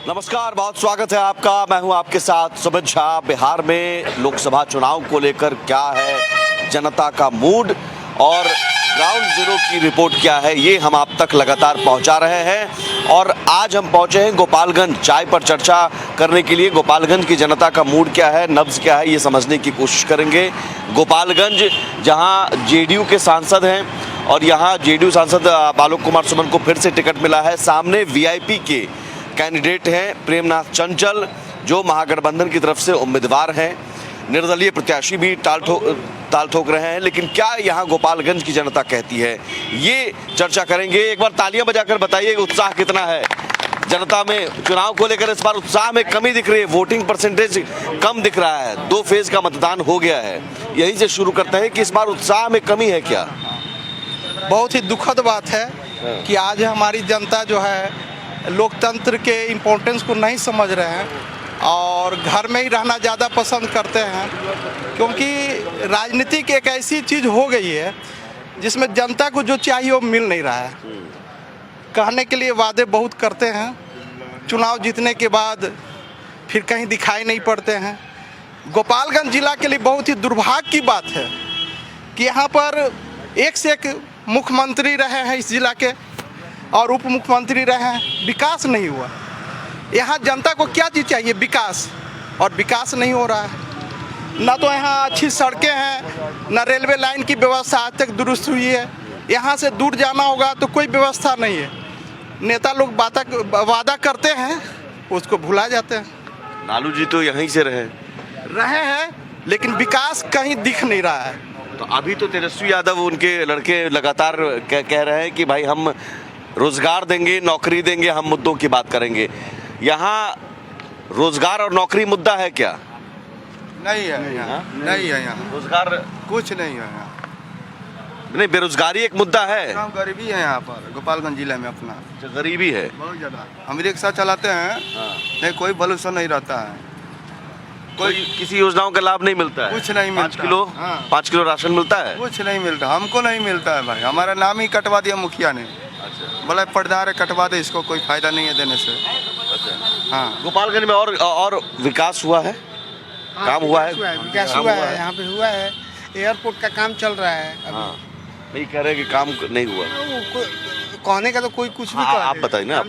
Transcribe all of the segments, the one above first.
नमस्कार, बहुत स्वागत है आपका। मैं हूं आपके साथ सुमित झा। बिहार में लोकसभा चुनाव को लेकर क्या है जनता का मूड और ग्राउंड जीरो की रिपोर्ट क्या है, ये हम आप तक लगातार पहुंचा रहे हैं। और आज हम पहुंचे हैं गोपालगंज चाय पर चर्चा करने के लिए। गोपालगंज की जनता का मूड क्या है, नब्ज क्या है, ये समझने की कोशिश करेंगे। गोपालगंज जहां जेडीयू के सांसद हैं और यहाँ जेडीयू सांसद आलोक कुमार सुमन को फिर से टिकट मिला है। सामने वीआईपी के कैंडिडेट हैं प्रेमनाथ चंचल, जो महागठबंधन की तरफ से उम्मीदवार हैं। निर्दलीय प्रत्याशी भी ताल ठोक रहे हैं। लेकिन क्या यहाँ गोपालगंज की जनता कहती है, ये चर्चा करेंगे। एक बार तालियां बजाकर बताइए उत्साह कितना है जनता में। चुनाव को लेकर इस बार उत्साह में कमी दिख रही है, वोटिंग परसेंटेज कम दिख रहा है। 2 फेज का मतदान हो गया है। यहीं से शुरू करते हैं कि इस बार उत्साह में कमी है क्या? बहुत ही दुखद बात है कि आज हमारी जनता जो है लोकतंत्र के इम्पोर्टेंस को नहीं समझ रहे हैं और घर में ही रहना ज़्यादा पसंद करते हैं, क्योंकि राजनीतिक एक ऐसी चीज़ हो गई है जिसमें जनता को जो चाहिए वो मिल नहीं रहा है। कहने के लिए वादे बहुत करते हैं, चुनाव जीतने के बाद फिर कहीं दिखाई नहीं पड़ते हैं। गोपालगंज जिला के लिए बहुत ही दुर्भाग्य की बात है कि यहाँ पर एक से एक मुख्यमंत्री रहे हैं इस जिला के और उप मुख्यमंत्री रहे हैं, विकास नहीं हुआ। यहाँ जनता को क्या चीज़ चाहिए? विकास, और विकास नहीं हो रहा है। ना तो यहाँ अच्छी सड़कें हैं, ना रेलवे लाइन की व्यवस्था आज तक दुरुस्त हुई है। यहाँ से दूर जाना होगा तो कोई व्यवस्था नहीं है। नेता लोग वादा करते हैं, उसको भुला जाते हैं। लालू जी तो यहीं से रहे हैं, लेकिन विकास कहीं दिख नहीं रहा है। तो अभी तो तेजस्वी यादव उनके लड़के लगातार कह रहे हैं कि भाई हम रोजगार देंगे, नौकरी देंगे, हम मुद्दों की बात करेंगे। यहाँ रोजगार और नौकरी मुद्दा है क्या? नहीं है यहाँ, नहीं है यहाँ रोजगार कुछ नहीं है यहाँ। नहीं, बेरोजगारी एक मुद्दा है। गरीबी है यहाँ पर गोपालगंज जिले में अपना गरीबी है बहुत ज़्यादा। हम रिक्शा चलाते हैं, नहीं कोई भरोसा नहीं रहता है, कोई किसी योजनाओं का लाभ नहीं मिलता है। कुछ नहीं मिलता। 5 किलो राशन मिलता है? कुछ नहीं मिलता, हमको नहीं मिलता है भाई। हमारा नाम ही कटवा दिया मुखिया ने। बोला पटदार है, कटवा दे, इसको कोई फायदा नहीं है देने से। हाँ, गोपालगंज में और विकास हुआ है, काम हुआ है, विकास हुआ है। यहाँ पे हुआ है, एयरपोर्ट का काम चल रहा है अभी। नहीं कह रहे कि काम नहीं हुआ। कहने का तो कोई कुछ भी आप बताइए ना।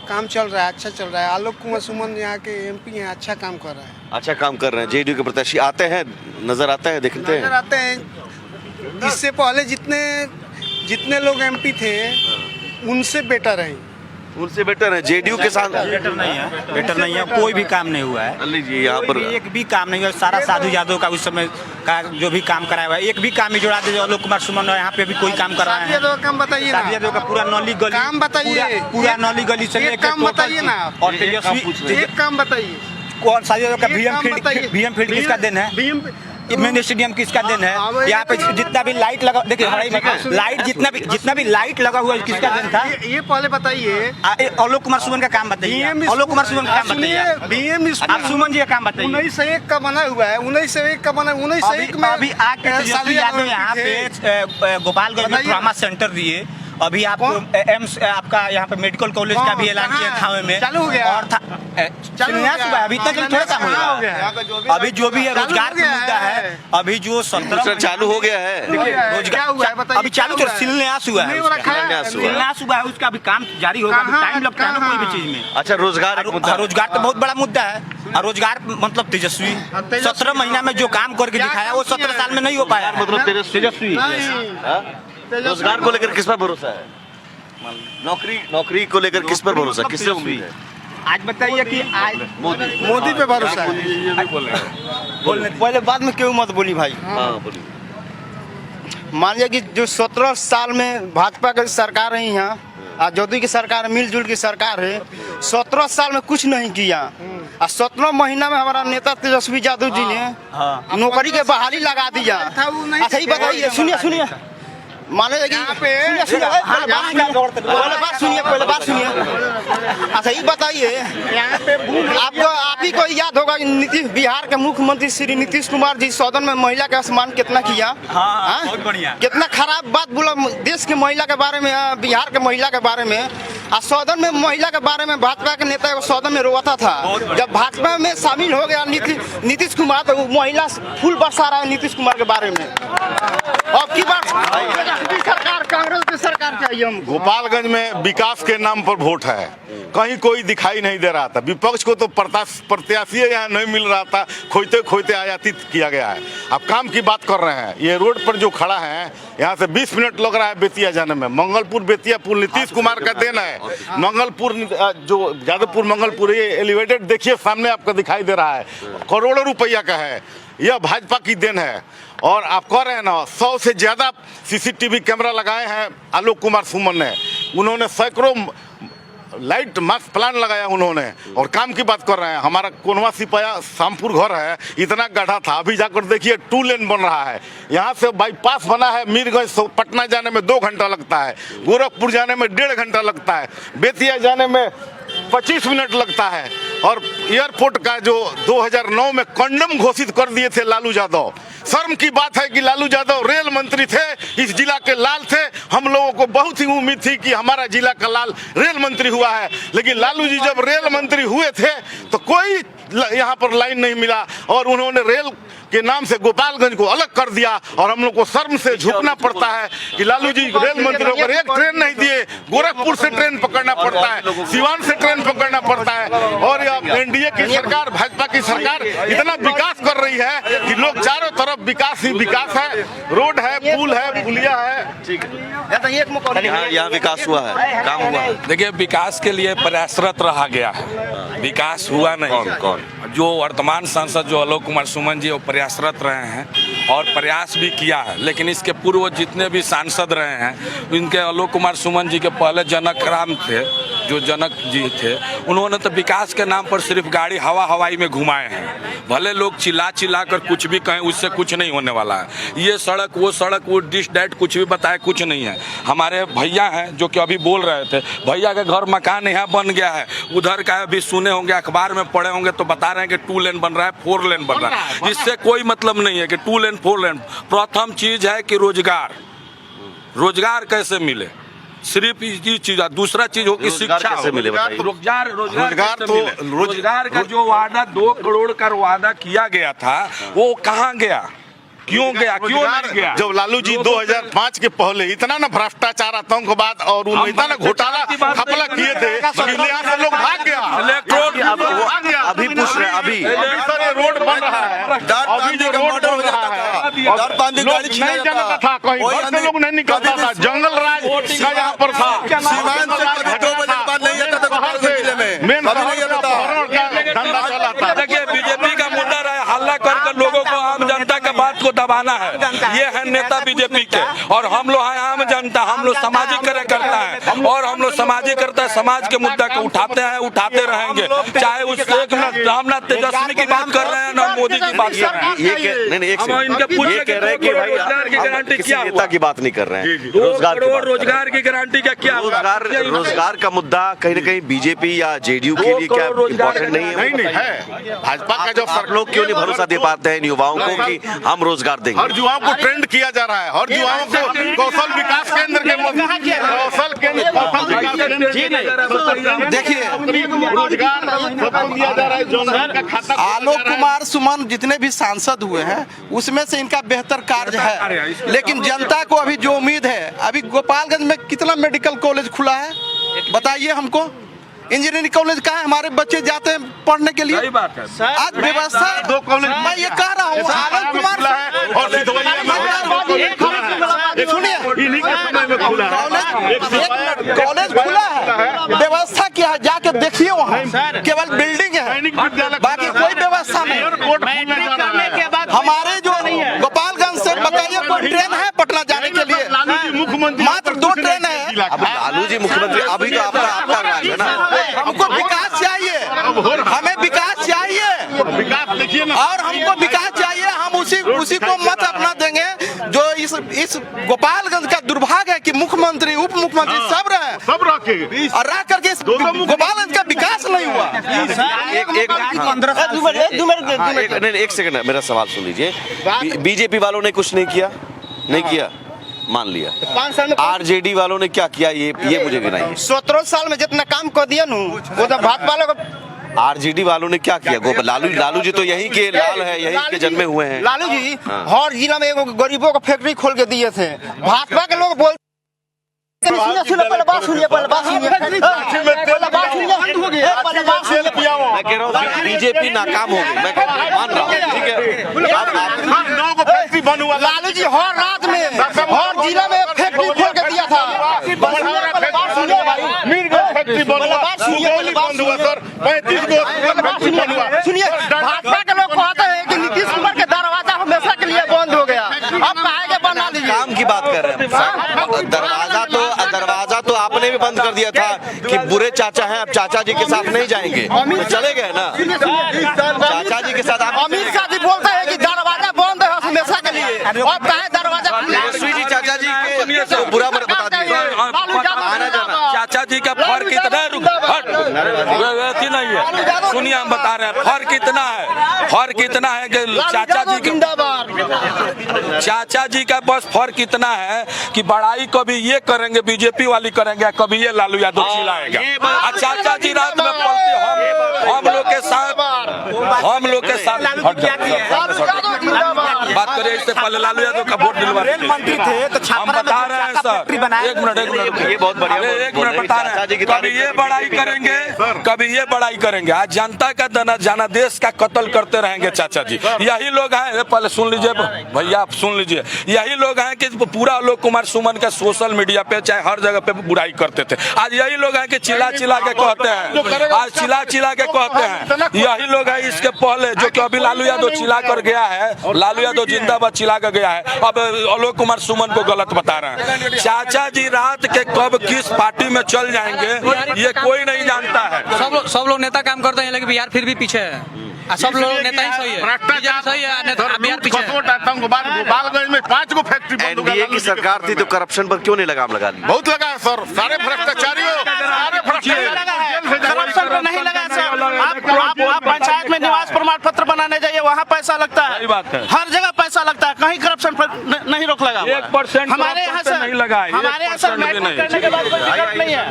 काम चल रहा है, अच्छा चल रहा है। आलोक कुमार सुमन यहाँ के एमपी हैं, अच्छा काम कर रहा है। अच्छा काम कर रहे हैं। जेडीयू के प्रत्याशी आते हैं, नजर आते हैं, देखते हैं, आते हैं। इससे पहले जितने लोग एमपी थे उनसे बेटर है, उनसे बेटर है। जेडीयू के साथ बेटर नहीं है, कोई भी काम नहीं हुआ है। अली जी यहाँ पर एक भी काम नहीं हुआ। सारा साधु यादव का उस समय का जो भी काम कराया हुआ है, एक भी काम ही जोड़ा दे। आलोक कुमार सुमन यहाँ पे भी कोई काम कर रहा है। काम बताइए ना, साधु यादव का पूरा नौली गली काम बताइए, पूरा नौली गली से लेकर काम बताइए ना। और तेजस्वी एक काम बताइए, कौन साधु यादव का बीएम फील्ड किसका दिन है? मिनी स्टेडियम किसका दिन है? यहाँ पे जितना भी लाइट लगा, देखिए लाइट जितना भी लाइट लगा हुआ है किसका दिन था? ये पहले बताइए। आलोक कुमार सुमन का काम बताइए। आलोक कुमार सुमन का काम बताइए। बीएम आप सुमन जी का काम बताइए। 1901 का बना हुआ है, 1901 का बना, 1901 में अभी आके तेजस्वी यादव यहाँ पे गोपालगंज में ट्रॉमा सेंटर दिए। अभी आपको एम्स आपका यहाँ पे मेडिकल कॉलेज का भी ऐलान किया था में चालू हो गया और अभी तक थोड़ा सा हो गया। अभी जो भी है रोजगार का मुद्दा है, अभी जो 17 चालू हो गया है रोजगार, अभी चालू शिलान्यास हुआ है, शिलान्यास हुआ है, उसका अभी काम जारी होगा। टाइम लगता है ना कोई भी चीज में। अच्छा, रोजगार तो बहुत बड़ा मुद्दा है। और रोजगार मतलब तेजस्वी 17 महीना में जो काम करके दिखाया वो 17 साल में नहीं हो पाया। मतलब तेजस्वी रोजगार को लेकर किस पर भरोसा है? नौकरी को लेकर किस पर भरोसा, किससे उम्मीद है? आज बताइए कि आज मोदी पे भरोसा है। पहले बाद में क्यों मत बोली भाई। मान लिया कि जो 17 साल में भाजपा की सरकार रही है और जदयू की सरकार मिलजुल की सरकार है, 17 साल में कुछ नहीं किया। और 17 महीना में हमारा नेता तेजस्वी यादव जी ने नौकरी के बहाली लगा दिया। अच्छा ही बताइए, सुनिए माने कि पहले बात सुनिए। अच्छा ये बताइए, आपको आप ही को याद होगा कि बिहार के मुख्यमंत्री श्री नीतीश कुमार जी सदन में महिला का सम्मान कितना किया। हाँ, बहुत बढ़िया। कितना खराब बात बोला देश की महिला के बारे में, बिहार के महिला के बारे में। सदन में महिला के बारे में भाजपा के नेता सदन में रोता था। जब भाजपा में शामिल हो गया नीतीश कुमार तो महिला फूल बरसा रहा है नीतीश कुमार के बारे में। अब की बात सरकार, कांग्रेस की सरकार चाहिए हमको। गोपालगंज में विकास के नाम पर वोट है, कहीं कोई दिखाई नहीं दे रहा था। विपक्ष को तो प्रत्याशी यहाँ नहीं मिल रहा था, खोजते खोजते आयातित किया गया है। अब काम की बात कर रहे हैं, ये रोड पर जो खड़ा है यहाँ से 20 मिनट लग रहा है बेतिया जाने में। मंगलपुर बेतिया पुल नीतीश कुमार का देन है। मंगलपुर जो जादवपुर मंगलपुर ये एलिवेटेड देखिए सामने आपको दिखाई दे रहा है, करोड़ों रुपया का है। यह भाजपा की देन है। और आप कह रहे हैं ना 100 से ज़्यादा CCTV कैमरा लगाए हैं आलोक कुमार सुमन ने। उन्होंने सैकड़ों लाइट मास्क प्लान लगाया उन्होंने। और काम की बात कर रहे हैं, हमारा कोनवा सिपाया शामपुर घर है, इतना गड्ढा था, अभी जाकर देखिए 2 लेन बन रहा है। यहाँ से बाईपास बना है, मीरगंज पटना जाने में 2 घंटा लगता है, गोरखपुर जाने में 1.5 घंटा लगता है, बेतिया जाने में 25 मिनट लगता है। और एयरपोर्ट का जो 2009 में कंडम घोषित कर दिए थे लालू यादव। शर्म की बात है कि लालू यादव रेल मंत्री थे, इस जिला के लाल थे। हम लोगों को बहुत ही उम्मीद थी कि हमारा जिला का लाल रेल मंत्री हुआ है, लेकिन लालू जी जब रेल मंत्री हुए थे तो कोई यहाँ पर लाइन नहीं मिला और उन्होंने रेल के नाम से गोपालगंज को अलग कर दिया। और हम लोग को शर्म से झुकना पड़ता है कि लालू जी रेल मंत्री होकर एक ट्रेन नहीं दिए। गोरखपुर से ट्रेन पकड़ना पड़ता है, सिवान से ट्रेन पकड़ना पड़ता है। और एनडीए की सरकार, भाजपा की सरकार इतना विकास कर रही है कि लोग चारों तरफ विकास ही विकास है। रोड है, पुल है, पुलिया है। ठीक है, यहाँ विकास हुआ है, काम हुआ है। देखिए विकास के लिए प्रयासरत रहा गया है, विकास हुआ नहीं। कौन जो वर्तमान सांसद जो आलोक कुमार सुमन जी वो प्रयासरत रहे हैं और प्रयास भी किया है, लेकिन इसके पूर्व जितने भी सांसद रहे हैं इनके आलोक कुमार सुमन जी के पहले जनक राम थे, जो जनक जी थे, उन्होंने तो विकास के नाम पर सिर्फ गाड़ी हवाई में घुमाए हैं। भले लोग चिल्ला कर कुछ भी कहें, उससे कुछ नहीं होने वाला है। ये सड़क वो डिश डैट कुछ भी बताए, कुछ नहीं है। हमारे भैया हैं जो कि अभी बोल रहे थे, भैया के घर मकान यहाँ बन गया है, उधर का अभी सुने होंगे, अखबार में पढ़े होंगे तो बता रहे हैं कि 2 लेन बन रहा है, 4 लेन बन रहा है। इससे कोई मतलब नहीं है कि 2 लेन 4 लेन। प्रथम चीज है कि रोजगार कैसे मिले, सिर्फ ये चीज। दूसरा चीज हो कि शिक्षा कैसे मिले बताइए। रोजगार का जो वादा 2 करोड़ का वादा किया गया था वो कहाँ गया, क्यों गया, क्यों नहीं गया? जब लालू जी 2005 के पहले इतना ना भ्रष्टाचार, आतंकवाद और इतना ना घोटाला घपला किए थे, यहाँ से लोग भाग गया। अभी पूछ रहे हैं, अभी सर ये रोड बन रहा है, अभी जो रोड बन रहा है, लोग नहीं जानता था, कहीं घर से लोग नहीं निकलता था, जंगल राज का यहाँ पर था, मेन धंधा चला था। देखिए बीजेपी का मुद्दा रहा है हल्ला कर लोगों को, आम जनता का बात को दबाना है। ये है नेता बीजेपी के, और हम लोग हैं आम जनता, हम लोग सामाजिक कार्यकर्ता है, और हम लोग सामाजिक करता है, समाज के मुद्दा को उठाते हैं, उठाते रहेंगे। चाहे उस एक मिनट हम ना तेजस्वी की बात कर रहे हैं ना मोदी की बात कर रहे हैं। ये कह रहे हैं कि भाई रोजगार की गारंटी क्या, नेता की बात नहीं कर रहे हैं, रोजगार की गारंटी का क्या, रोजगार का मुद्दा कहीं ना कहीं बीजेपी या जेडीयू के लिए क्या इम्पोर्टेंट नहीं है? नहीं है। भाजपा का जो आप लोग क्यों नहीं भरोसा दे पाते हैं इन युवाओं को कि हम रोजगार देंगे? हर युवाओं को ट्रेंड किया जा रहा है, हर युवाओं को कौशल विकास केंद्र के देखिए रोजगार दिया जा रहा है। आलोक कुमार सुमन जितने भी सांसद हुए हैं उसमें से इनका बेहतर कार्य है, लेकिन जनता को अभी जो उम्मीद है, अभी गोपालगंज में कितना मेडिकल कॉलेज खुला है बताइए हमको। इंजीनियरिंग कॉलेज कहाँ है? हमारे बच्चे जाते हैं पढ़ने के लिए। आज व्यवस्था 2 कॉलेज मैं ये कह रहा हूँ, आलोक कुमार और कॉलेज खुला है, व्यवस्था क्या है जाके देखिए, वहाँ केवल बिल्डिंग है, बाकी कोई व्यवस्था नहीं। हमारे जो गोपालगंज से बताइए कोई ट्रेन है पटना जाने के लिए? मात्र 2 ट्रेन है। लालू जी मुख्यमंत्री अभी तो आपका राज है ना। हमको विकास चाहिए, हमें विकास चाहिए, विकास देखिए ना, और हमको विकास चाहिए। हम उसी को मत अपना देंगे जो इस इस गोपालगंज का दुर्भाग्य है कि मुख्यमंत्री उप मुख्यमंत्री सब रहे सब रखे और रह करके इस गोपालगंज का विकास नहीं हुआ। एक सेकंड मेरा सवाल सुन लीजिए। बीजेपी वालों ने कुछ नहीं किया, नहीं किया, मान लिया। 5 साल में आरजेडी वालों ने क्या किया, ये मुझे गिनाइए। 17 साल में जितना काम कर दिया नु वो तो भाजपा वालों को। आरजेडी वालों ने क्या किया? लालू जी तो यहीं के लाल है, यहीं के जन्मे हुए हैं। लालू जी हर जिला में एगो गरीबों को फैक्ट्री खोल के दिए थे। भाजपा के लोग बोल पहले बात सुनिए मैं कह रहा हूँ बीजेपी नाकाम हो गई, मैं मान रहा हूँ, ठीक है। फैक्ट्री बंद हुआ। लालू जी हर रात में हर जिला में फैक्ट्री खोल के दिया था। फैक्ट्री बंद हुआ सर, 35 फैक्ट्री बंद हुआ। सुनिए, भाजपा के लोग कहते हैं कि नीतीश कुमार के दरवाजा हमेशा के लिए बंद हो गया, अब कहेंगे बना लीजिए। काम की बात कर रहे हैं। दरवाजा तो आपने भी बंद कर दिया था कि बुरे चाचा हैं, अब चाचा जी के साथ नहीं जाएंगे, तो चले गए ना चाचा जी के साथ। अमित शाह जी बोलते हैं कि दरवाजा बंद है हमेशा के लिए, अब कहे दरवाजा तेजस्वी जी चाचा जी के तो बुरा बता दिए। आना जाना चाचा जी का फर्क कितना है, नहीं है। सुनिए हम बता रहे हैं फर्क कितना है, फर्क कितना है कि चाचा जी का बस फर्क इतना है कि बड़ाई कभी ये करेंगे बीजेपी वाली करेंगे, कभी ये लालू यादव चिल्लाएगा। चाचा जी रात में पलते हम लोग के साथ बात करें। इससे पहले लालू यादव का वोट दिलवा रेल मंत्री थे तो हम बता रहे हैं सर, एक मिनट ये बहुत बढ़िया, एक मिनट बता रहे हैं। कभी ये बड़ाई करेंगे, कभी ये बड़ाई करेंगे। आज जनता का जनादेश का कत्ल करते रहेंगे चाचा जी। यही लोग हैं, पहले सुन लीजिए भैया, आप सुन लीजिए, यही लोग हैं कि पूरा आलोक कुमार सुमन का सोशल मीडिया पे चाहे हर जगह पे बुराई करते थे। आज यही लोग हैं कि चिल्ला चिल्ला के कहते हैं, आज चिल्ला चिल्ला के कहते हैं। यही लोग हैं इसके पहले जो कि अभी लालू यादव चिल्ला कर गया है, लालू यादव जिंदाबाद चिल्ला कर गया है, अब आलोक कुमार सुमन को गलत बता रहे हैं। चाचा जी रात के कब किस पार्टी में चल जाएंगे ये कोई नहीं जानता है। सब लोग नेता काम करते हैं लेकिन बिहार फिर भी पीछे है। सब लोग नेता ही सही है, बीजेपी सही है, बिहार पीछे है। गोपालगंज में 5 गो फैक्ट्री बंद हो गया। एनडीए की सरकार थी तो करप्शन पर क्यों नहीं लगाम लगा दी? बहुत लगा है सर, सारे भ्रष्टाचारियों करप्शन पर नहीं लगा सर। आप पंचायत में निवास प्रमाण पत्र बनाने जाइए, वहाँ पैसा लगता है। सही बात है, हर जगह पैसा लगता है, कहीं करप्शन पर नहीं रोक लगा। 1% हमारे यहाँ से नहीं लगा है, हमारे यहाँ से मैट्रिक करने के बाद कोई दिक्कत नहीं है।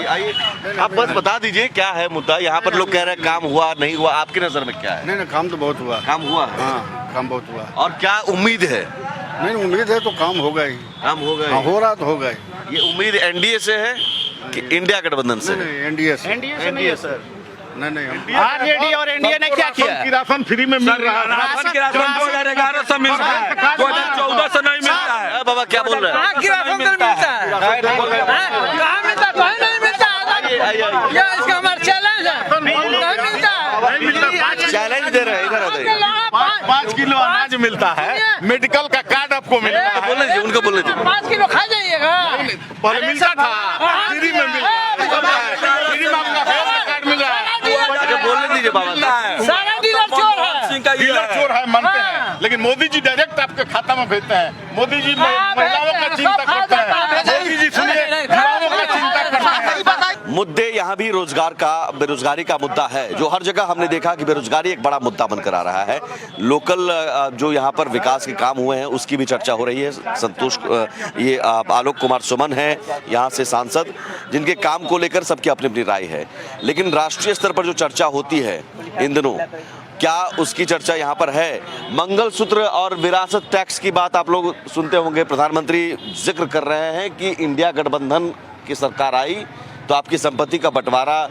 आइए आप बस बता दीजिए क्या है मुद्दा। यहाँ पर लोग कह रहे हैं काम हुआ नहीं हुआ, आपकी नजर में क्या है? नहीं काम तो बहुत हुआ। काम हुआ है? हाँ काम बहुत हुआ। और क्या उम्मीद है? नहीं उम्मीद है तो काम होगा ही। काम हो गए? हाँ, हो रहा तो होगा ही। ये उम्मीद एनडीए से है कि इंडिया गठबंधन से? नहीं एनडीए से। एनडीए सर, नहीं आरजेडी और एनडीए ने क्या किया? राशन फ्री में मिल रहा है। राशन की राशन 2011 से मिल रहा है, 2014 से नहीं मिलता है। बाबा क्या बोल रहे हैं? इसका हमारा चैलेंज है, नहीं मिलता है। चैलेंज दे रहे हैं, इधर आते 5 किलो अनाज मिलता है, मेडिकल का कार्ड आपको मिलता है। बोलने दीजिए, उनको बोलने दीजिए। 5 किलो खा जाइएगा। पहले मिलता था, फ्री में मिल रहा है, फ्री में आपका हेल्थ कार्ड मिल रहा है। अच्छा बोलने दीजिए बाबा। सारा डीलर चोर है, डीलर चोर है मानते हैं, लेकिन मोदी जी डायरेक्ट आपके खाता में भेजते हैं। मोदी जी महिलाओं का चिंता करते हैं। मोदी जी सुनिए, महिलाओं का चिंता करते हैं। मुद्दे यहाँ भी रोजगार का, बेरोजगारी का मुद्दा है, जो हर जगह हमने देखा कि बेरोजगारी एक बड़ा मुद्दा बनकर आ रहा है। लोकल जो यहाँ पर विकास के काम हुए हैं उसकी भी चर्चा हो रही है। संतोष ये आलोक कुमार सुमन है यहाँ से सांसद, जिनके काम को लेकर सबकी अपनी अपनी राय है, लेकिन राष्ट्रीय स्तर पर जो चर्चा होती है इन दिनों, क्या उसकी चर्चा यहाँ पर है? मंगलसूत्र और विरासत टैक्स की बात आप लोग सुनते होंगे। प्रधानमंत्री जिक्र कर रहे हैं कि इंडिया गठबंधन की सरकार आई तो आपकी संपत्ति का बंटवारा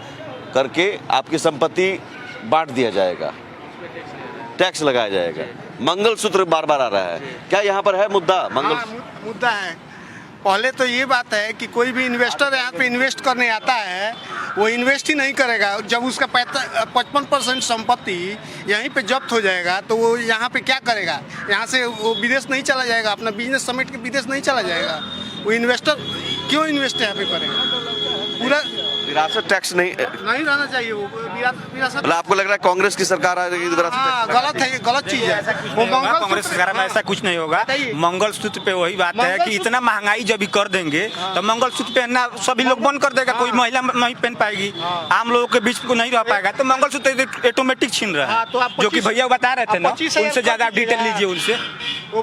करके आपकी संपत्ति बांट दिया जाएगा, टैक्स लगाया जाएगा। मंगलसूत्र बार बार आ रहा है, क्या यहाँ पर है मुद्दा? मुद्दा है। पहले तो ये बात है कि कोई भी इन्वेस्टर यहाँ पे इन्वेस्ट करने आता है, वो इन्वेस्ट ही नहीं करेगा। जब उसका 55% संपत्ति यहीं पे जब्त हो जाएगा तो वो यहाँ पे क्या करेगा? यहाँ से वो विदेश नहीं चला जाएगा, अपना बिजनेस समेट के विदेश नहीं चला जाएगा। वो इन्वेस्टर क्यों इन्वेस्ट यहाँ पे करेगा? पूरा विरासत टैक्स नहीं नहीं रहना चाहिए वो विरासत। मतलब आपको लग रहा है कांग्रेस की सरकार आ जाएगी तो विरासत हाँ, टैक्स गलत है, ये गलत चीज है। वो कांग्रेस सरकार में ऐसा कुछ नहीं होगा। मंगलसूत्र पे वही बात है कि इतना महंगाई जब भी कर देंगे तो मंगलसूत्र पहनना सभी लोग बंद कर देगा, कोई महिला नहीं पहन पाएगी, आम लोगों के बीच को नहीं रह पाएगा, तो मंगलसूत्र ऑटोमेटिक छीन रहा हाँ, तो है। आप जो कि 25 भैया बता रहे थे ना, 25 उनसे ज्यादा आप डिटेल लीजिए उनसे।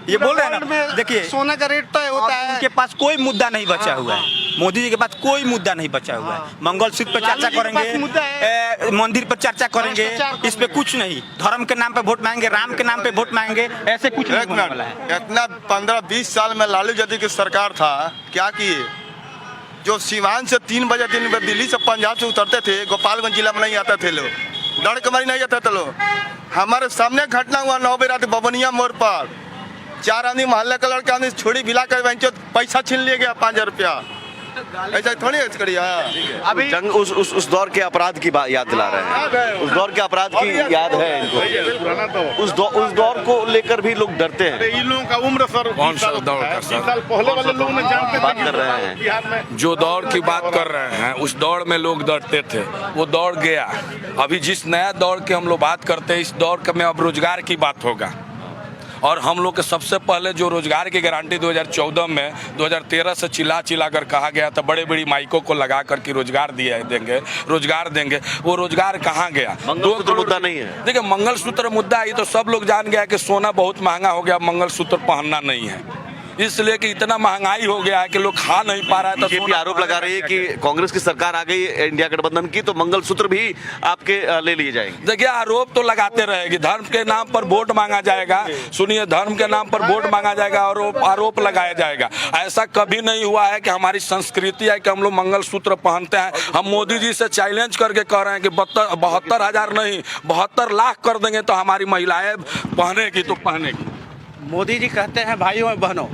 ये बोल रहे हैं ना, देखिए सोने का रेट तय होता है। उनके पास कोई मुद्दा नहीं बचा हुआ है, मोदी जी के पास कोई मुद्दा नहीं बचा हुआ है। मंगलसूत्र पर चर्चा करेंगे, मंदिर पर चर्चा करेंगे, इस पे कुछ नहीं। धर्म के नाम पे वोट मांगेंगे, राम के नाम पे वोट मांगेंगे, ऐसे कुछ नहीं होने वाला है। इतना 15-20 साल में लालू यादव की सरकार था, क्या किए? जो सीवान से 3 बजे दिन में दिल्ली से पंजाब से उतरते थे, गोपालगंज जिला में नहीं आते थे लोग, डर के मारे नहीं जाते थे लोग। हमारे सामने घटना हुआ 9 बजे रात बबनिया मोड़ पर, 4 आदमी मोहल्ले का लड़का आदमी छोड़ी बिला कर पैसा छीन लिया गया 5000 रुपया। ऐसा थोड़ी करिए। अभी जंग उस दौर के अपराध की बात याद दिला रहे हैं, उस दौर के अपराध की याद है इनको। उस दौर को लेकर भी लोग डरते हैं। इन लोगों का उम्र सर कौन सा दौर का सर? 20 साल पहले वाले लोग ने जानते बात कर रहे हैं। बिहार में जो दौर की बात कर रहे हैं उस दौर में लोग डरते थे, वो दौर गया। अभी जिस नया दौर की हम लोग बात करते हैं, इस दौर में अब रोजगार की बात होगा। और हम लोग के सबसे पहले जो रोजगार की गारंटी 2014 में 2013 से चिल्ला कर कहा गया था, बड़े बड़ी माइकों को लगा कर के रोजगार देंगे, वो रोजगार कहाँ गया? मंगलसूत्र मुद्दा नहीं है। देखिए, मंगलसूत्र मुद्दा ये तो सब लोग जान गया कि सोना बहुत महंगा हो गया, मंगलसूत्र पहनना नहीं है, इसलिए कि इतना महंगाई हो गया है कि लोग खा नहीं पा रहा है। तो बीजेपी आरोप लगा रही है कि कांग्रेस की सरकार आ गई इंडिया गठबंधन की, तो मंगलसूत्र भी आपके ले लिए जाएंगे। देखिए, आरोप तो लगाते रहेगी, धर्म के नाम पर वोट मांगा जाएगा। सुनिए, धर्म के नाम पर वोट मांगा जाएगा और आरोप लगाया जाएगा। ऐसा कभी नहीं हुआ है कि हमारी संस्कृति है कि हम लोग मंगलसूत्र पहनते हैं। हम मोदी जी से चैलेंज करके कह रहे हैं कि 72,000 नहीं 72 लाख कर देंगे तो हमारी महिलाएं पहनेगी तो पहनेगी। मोदी जी कहते हैं भाइयों और बहनों,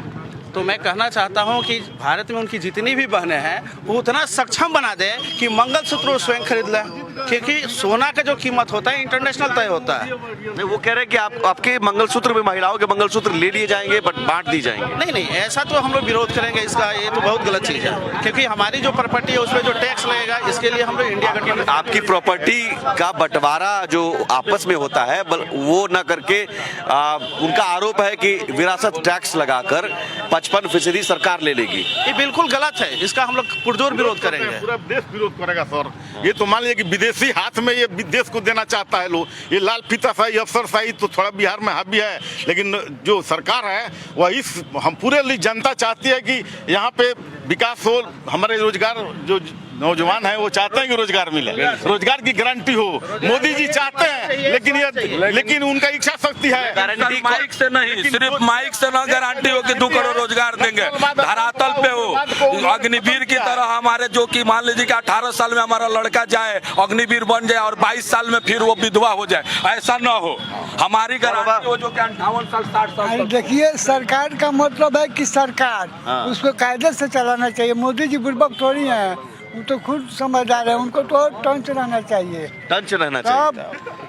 तो मैं कहना चाहता हूं कि भारत में उनकी जितनी भी बहनें हैं वो उतना सक्षम बना दे कि मंगलसूत्र स्वयं खरीद लें, क्योंकि सोना का जो कीमत होता है इंटरनेशनल तय होता है। नहीं, वो कह रहे हैं कि आपके मंगलसूत्र में महिलाओं के मंगलसूत्र ले लिए जाएंगे बट बांट दी जाएंगे। नहीं, ऐसा तो हम लोग विरोध करेंगे इसका, ये तो बहुत गलत चीज़ है, क्योंकि हमारी जो प्रॉपर्टी है उस पर जो टैक्स लगेगा, इसके लिए हम लोग इंडिया गठबंधन। आपकी प्रॉपर्टी का बंटवारा जो आपस में होता है वो न करके उनका आरोप है कि विरासत टैक्स लगाकर 55% सरकार ले लेगी। ये बिल्कुल गलत है, इसका हम लोग पुरजोर विरोध करेंगे। पूरा देश विरोध करेगा सर। ये तो मान लीजिए कि विदेशी हाथ में ये देश को देना चाहता है लोग। ये लाल फीताशाही अफसरशाही तो थोड़ा बिहार में हावी है, लेकिन जो सरकार है वही हम पूरे जनता चाहती है कि यहाँ पे विकास हो, हमारे रोजगार जो नौजवान है वो चाहते हैं कि रोजगार मिले, रोजगार की गारंटी हो। मोदी जी चाहते हैं, लेकिन उनका इच्छा शक्ति है। गारंटी माइक से नहीं, सिर्फ माइक से ना गारंटी हो कि 2 करोड़ रोजगार देंगे, धरातल पे हो। अग्निवीर की तरह हमारे जो कि मान लीजिए कि 18 साल में हमारा लड़का जाए अग्निवीर बन जाए और 22 साल में फिर वो विधवा हो जाए, ऐसा ना हो। हमारी गारंटी हो जो कि 58 साल 60 साल। देखिए, सरकार का मतलब है कि सरकार उसको कायदे से चलाना चाहिए। मोदी जी बुर्बक थोड़ी हैं, वो तो खुद समझदार है, उनको तो टंच रहना चाहिए। टंच रहना चाहिए,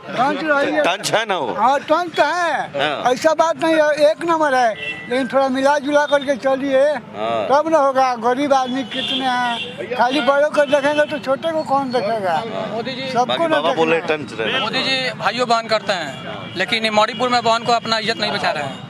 टंच रहिए। टंच है ना वो। हाँ, टंच तो है, ऐसा बात नहीं है, 1 नंबर है, लेकिन थोड़ा मिला जुला करके चलिए तब ना होगा। गरीब आदमी कितने हैं, खाली बड़ों को देखेंगे तो छोटे को कौन देखेगा? मोदी जी सबको ना बोले टंच रहना। मोदी जी भाइयों बहन करते हैं, लेकिन मणिपुर में बहन को अपना इज्जत नहीं बचा रहे हैं।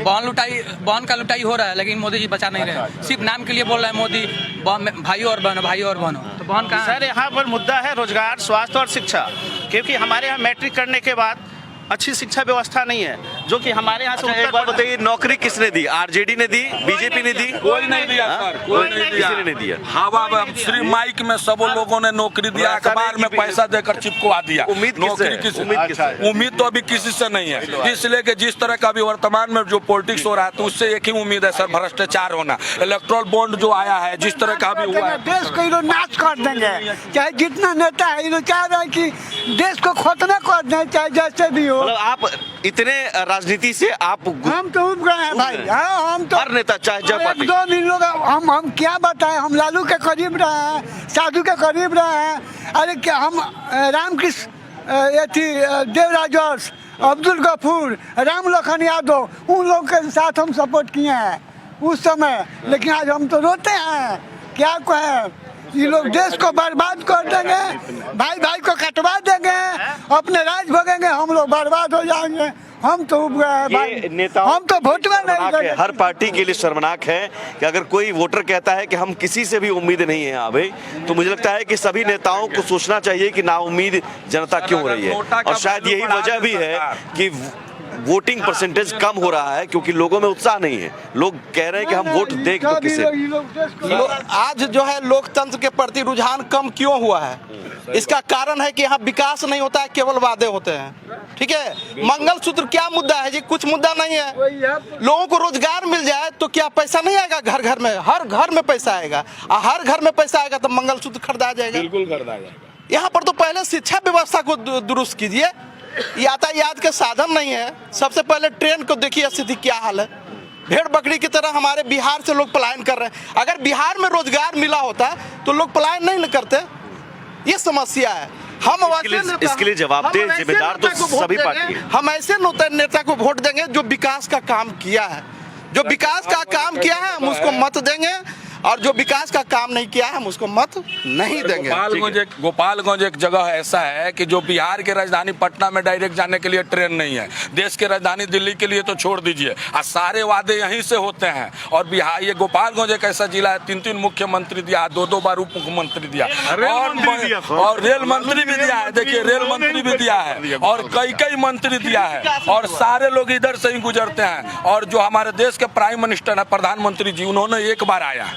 बहन का लुटाई हो रहा है, लेकिन मोदी जी बचा नहीं रहे। सिर्फ नाम के लिए बोल रहे हैं मोदी भाइयों और बहनों, तो बहन कहाँ? सर, यहाँ पर मुद्दा है रोजगार, स्वास्थ्य और शिक्षा, क्योंकि हमारे यहाँ मैट्रिक करने के बाद अच्छी शिक्षा व्यवस्था नहीं है, जो कि हमारे यहाँ से। एक बात बताइए, नौकरी किसने दी? आरजेडी ने दी, बीजेपी ने दी? कोई नहीं दिया सर, कोई नहीं दिया, किसी ने नहीं दिया। हवा सिर्फ माइक में सब लोगों ने नौकरी दिया, अखबार में पैसा देकर चिपकवा दिया। उम्मीद उम्मीद तो अभी किसी से नहीं है, इसलिए कि जिस तरह का अभी वर्तमान में जो पॉलिटिक्स हो रहा है, तो उससे एक ही उम्मीद है सर, भ्रष्टाचार होना। इलेक्ट्रल बॉन्ड जो आया है, जिस तरह का अभी हुआ है, देश को ये लोग नाश कर देंगे। चाहे जितना नेता है, ये लोग चाह रहे हैं कि देश को खत्म कर दें, चाहे जैसे भी हो। आप इतने राजनीति से आप हम तो उब गए हैं भाई। हाँ, हम तो हर नेता चाहे जब पार्टी 2 दिन लोग हम क्या बताएं, हम लालू के करीब रहे हैं, साधु के करीब रहे हैं। अरे क्या हम रामकृष्ण देवराज जोश, अब्दुल गफूर, राम लखन यादव, उन लोग के साथ हम सपोर्ट किए हैं उस समय, लेकिन आज हम तो रोते हैं। क्या कहें, ये लोग देश को बर्बाद कर देंगे, भाई भाई को कटवा देंगे, अपने राज भोगेंगे, हम लोग बर्बाद हो जाएंगे। हम तो ये नेताओं हम तो वोट में नहीं शर्मनाक है, हर पार्टी के लिए शर्मनाक है कि अगर कोई वोटर कहता है कि हम किसी से भी उम्मीद नहीं है अभी, तो मुझे लगता है कि सभी नेताओं को सोचना चाहिए कि नाउम्मीद जनता क्यों हो रही है। और शायद यही वजह भी है कि वोटिंग परसेंटेज कम हो रहा है, क्योंकि लोगों में उत्साह नहीं है। लोग कह रहे हैं कि हम वोट दें तो किसे। आज जो है लोकतंत्र के प्रति रुझान कम क्यों हुआ है, इसका कारण है कि यहाँ विकास नहीं होता है, केवल वादे होते हैं। ठीक है, मंगलसूत्र क्या मुद्दा है जी? कुछ मुद्दा नहीं है। लोगों को रोजगार मिल जाए तो क्या पैसा नहीं आएगा? घर घर में, हर घर में पैसा आएगा, और हर घर में पैसा आएगा तो मंगलसूत्र खरीदा जाएगा। बिल्कुल खरीदा जाएगा। यहाँ पर तो पहले शिक्षा व्यवस्था को दुरुस्त कीजिए। यातायात के साधन नहीं है, सबसे पहले ट्रेन को देखिए स्थिति क्या हाल है। भेड़ बकरी की तरह हमारे बिहार से लोग पलायन कर रहे हैं। अगर बिहार में रोजगार मिला होता तो लोग पलायन नहीं न करते। ये समस्या है। हम इसके लिए जवाबदेह जिम्मेदार तो सभी पार्टी है। हम ऐसे नेता को वोट देंगे जो विकास का काम किया है। जो विकास का काम किया है हम उसको मत देंगे, और जो विकास का काम नहीं किया है हम उसको मत नहीं देंगे। गोपालगंज एक जगह ऐसा है कि जो बिहार के राजधानी पटना में डायरेक्ट जाने के लिए ट्रेन नहीं है, देश के राजधानी दिल्ली के लिए तो छोड़ दीजिए, और सारे वादे यहीं से होते हैं। और बिहार, ये गोपालगंज एक ऐसा जिला है, 3 मुख्यमंत्री दिया, 2 बार उप मुख्यमंत्री दिया, और रेल मंत्री भी दिया है। देखिए, रेल मंत्री भी दिया है, और कई मंत्री दिया है, और सारे लोग इधर से ही गुजरते हैं। और जो हमारे देश के प्राइम मिनिस्टर है, प्रधानमंत्री जी, उन्होंने एक बार आया,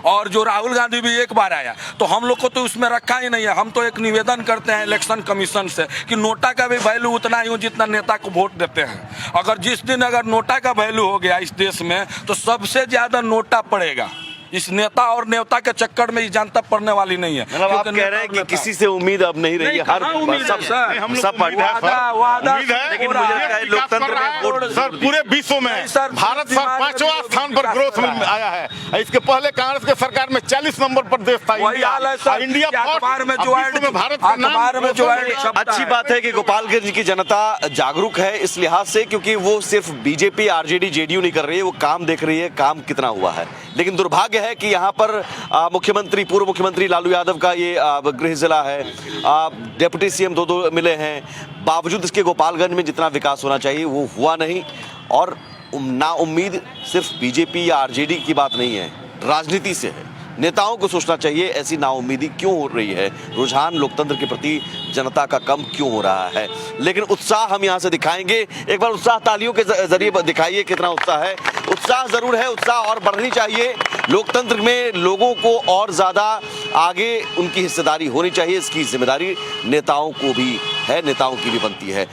और जो राहुल गांधी भी एक बार आया। तो हम लोग को तो उसमें रखा ही नहीं है। हम तो एक निवेदन करते हैं इलेक्शन कमीशन से कि नोटा का भी वैल्यू उतना ही हो जितना नेता को वोट देते हैं। अगर जिस दिन अगर नोटा का वैल्यू हो गया इस देश में, तो सबसे ज्यादा नोटा पड़ेगा। इस नेता और नेता के चक्कर में जनता पड़ने वाली नहीं है। मतलब आप कह रहे हैं कि किसी से उम्मीद अब नहीं रही है, हर सब पार्टी लेकिन मुझे लगता है लोकतंत्र में वोट सर पूरे विश्व में भारत सर 5वां स्थान पर ग्रोथ में आया है। इसके पहले कांग्रेस के सरकार में 40 नंबर पर देश था इंडिया। अखबार में जो में भारत का नाम। अच्छी बात है कि गोपालगंज की जनता जागरूक है इस लिहाज से, क्योंकि वो सिर्फ बीजेपी आरजेडी जेडीयू नहीं कर रही है, वो काम देख रही है, काम कितना हुआ है। लेकिन दुर्भाग्य है कि यहाँ पर मुख्यमंत्री, पूर्व मुख्यमंत्री लालू यादव का ये गृह जिला है, डिप्टी सीएम 2 मिले हैं, बावजूद इसके गोपालगंज में जितना विकास होना चाहिए वो हुआ नहीं। और ना उम्मीद सिर्फ बीजेपी या आरजेडी की बात नहीं है, राजनीति से है। नेताओं को सोचना चाहिए ऐसी नाउम्मीदी क्यों हो रही है, रुझान लोकतंत्र के प्रति जनता का कम क्यों हो रहा है। लेकिन उत्साह हम यहाँ से दिखाएंगे। एक बार उत्साह तालियों के जरिए दिखाइए कितना उत्साह है। उत्साह जरूर है, उत्साह और बढ़नी चाहिए। लोकतंत्र में लोगों को और ज़्यादा आगे उनकी हिस्सेदारी होनी चाहिए। इसकी जिम्मेदारी नेताओं को भी है, नेताओं की भी बनती है।